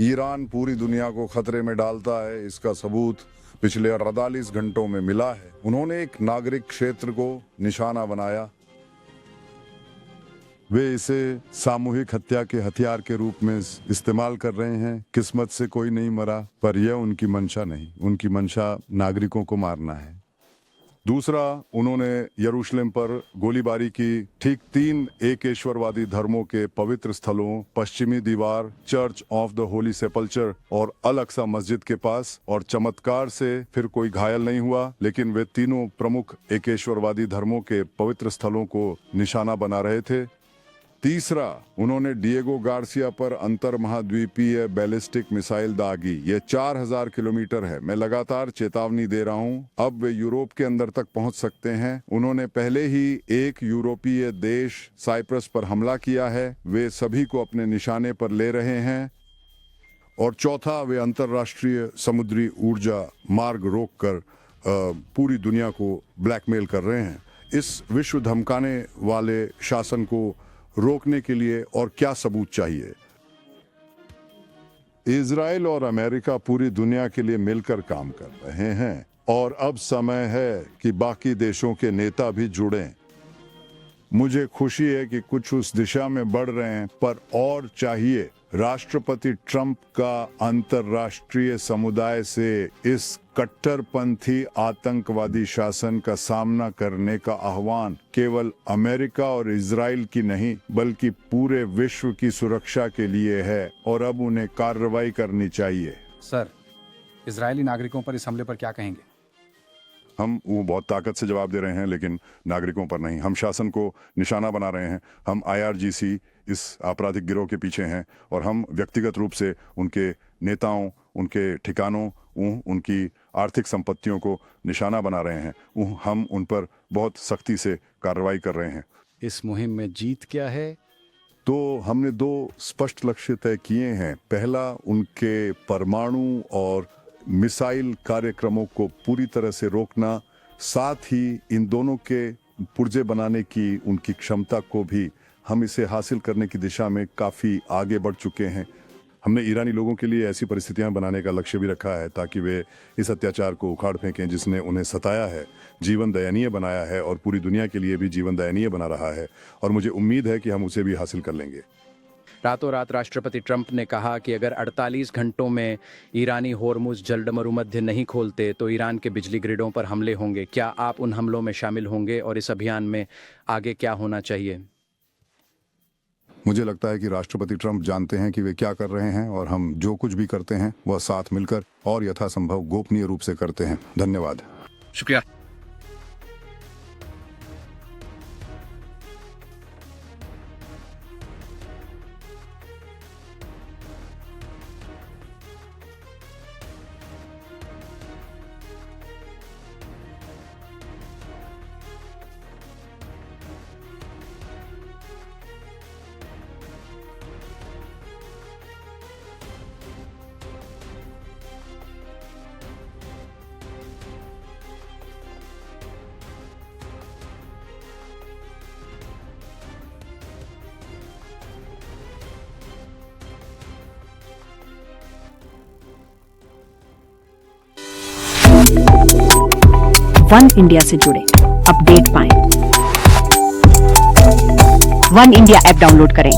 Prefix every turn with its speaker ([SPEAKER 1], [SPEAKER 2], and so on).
[SPEAKER 1] Iran पूरी दुनिया को खतरे में डालता है, इसका सबूत पिछले 48 घंटों में मिला है। उन्होंने एक नागरिक क्षेत्र को निशाना बनाया। वे इसे सामूहिक हत्या के हथियार के रूप में इस्तेमाल कर रहे हैं। किस्मत से कोई नहीं मरा, पर यह उनकी मंशा नहीं, उनकी मंशा नागरिकों को मारना है। दूसरा, उन्होंने यरूशलेम पर गोलीबारी की। ठीक 3 एकेश्वरवादी धर्मों के पवित्र स्थलों, पश्चिमी दीवार, चर्च ऑफ द होली सेपल्चर और अल अक्सा मस्जिद के पास, और चमत्कार से फिर कोई घायल नहीं हुआ, लेकिन वे तीनों प्रमुख एकेश्वरवादी धर्मों के पवित्र स्थलों को निशाना बना रहे थे। तीसरा, उन्होंने डिएगो गार्सिया पर अंतर महाद्वीपीय बैलिस्टिक मिसाइल दागी। ये 4000 किलोमीटर है। मैं लगातार चेतावनी दे रहा हूं, अब वे यूरोप के अंदर तक पहुंच सकते हैं। उन्होंने पहले ही एक यूरोपीय देश साइप्रस पर हमला किया है। वे सभी को अपने निशाने पर ले रहे हैं। और चौथा, वे अंतर्राष्ट्रीय समुद्री ऊर्जा मार्ग रोककर पूरी दुनिया को ब्लैकमेल कर रहे हैं। इस विश्व धमकाने वाले शासन को रोकने के लिए और क्या सबूत चाहिए? इजराइल और अमेरिका पूरी दुनिया के लिए मिलकर काम कर रहे हैं, और अब समय है कि बाकी देशों के नेता भी जुड़ें। मुझे खुशी है कि कुछ उस दिशा में बढ़ रहे हैं, पर और चाहिए। राष्ट्रपति ट्रंप का अंतर्राष्ट्रीय समुदाय से इस कट्टरपंथी आतंकवादी शासन का सामना करने का आह्वान केवल अमेरिका और इजराइल की नहीं, बल्कि पूरे विश्व की सुरक्षा के लिए है, और अब उन्हें कार्रवाई करनी चाहिए।
[SPEAKER 2] सर, इजरायली नागरिकों पर इस हमले पर क्या कहेंगे?
[SPEAKER 1] हम वो बहुत ताकत से जवाब दे रहे हैं, लेकिन नागरिकों पर नहीं। हम शासन को निशाना बना रहे हैं। हम IRGC इस आपराधिक गिरोह के पीछे हैं, और हम व्यक्तिगत रूप से उनके नेताओं, उनके ठिकानों, उनकी आर्थिक संपत्तियों को निशाना बना रहे हैं। हम उन पर बहुत सख्ती से कार्रवाई कर रहे हैं।
[SPEAKER 2] इस मुहिम में जीत क्या है?
[SPEAKER 1] तो हमने 2 स्पष्ट लक्ष्य तय किए हैं। पहला, उनके परमाणु और मिसाइल कार्यक्रमों को पूरी तरह से रोकना, साथ ही इन दोनों के पुर्जे बनाने की उनकी क्षमता को भी। हम इसे हासिल करने की दिशा में काफ़ी आगे बढ़ चुके हैं। हमने ईरानी लोगों के लिए ऐसी परिस्थितियां बनाने का लक्ष्य भी रखा है ताकि वे इस अत्याचार को उखाड़ फेंकें जिसने उन्हें सताया है, जीवन दयनीय बनाया है, और पूरी दुनिया के लिए भी जीवन दयनीय बना रहा है। और मुझे उम्मीद है कि हम उसे भी हासिल कर लेंगे।
[SPEAKER 2] रातों रात राष्ट्रपति ट्रंप ने कहा कि अगर 48 घंटों में ईरानी होर्मुज जलमरुमध्य नहीं खोलते तो ईरान के बिजली ग्रिडों पर हमले होंगे। क्या आप उन हमलों में शामिल होंगे, और इस अभियान में आगे क्या होना चाहिए?
[SPEAKER 1] मुझे लगता है कि राष्ट्रपति ट्रंप जानते हैं कि वे क्या कर रहे हैं, और हम जो कुछ भी करते हैं वह साथ मिलकर और यथासंभव गोपनीय रूप से करते हैं। धन्यवाद।
[SPEAKER 2] शुक्रिया।
[SPEAKER 3] वन इंडिया से जुड़े अपडेट पाएं। वन इंडिया ऐप डाउनलोड करें।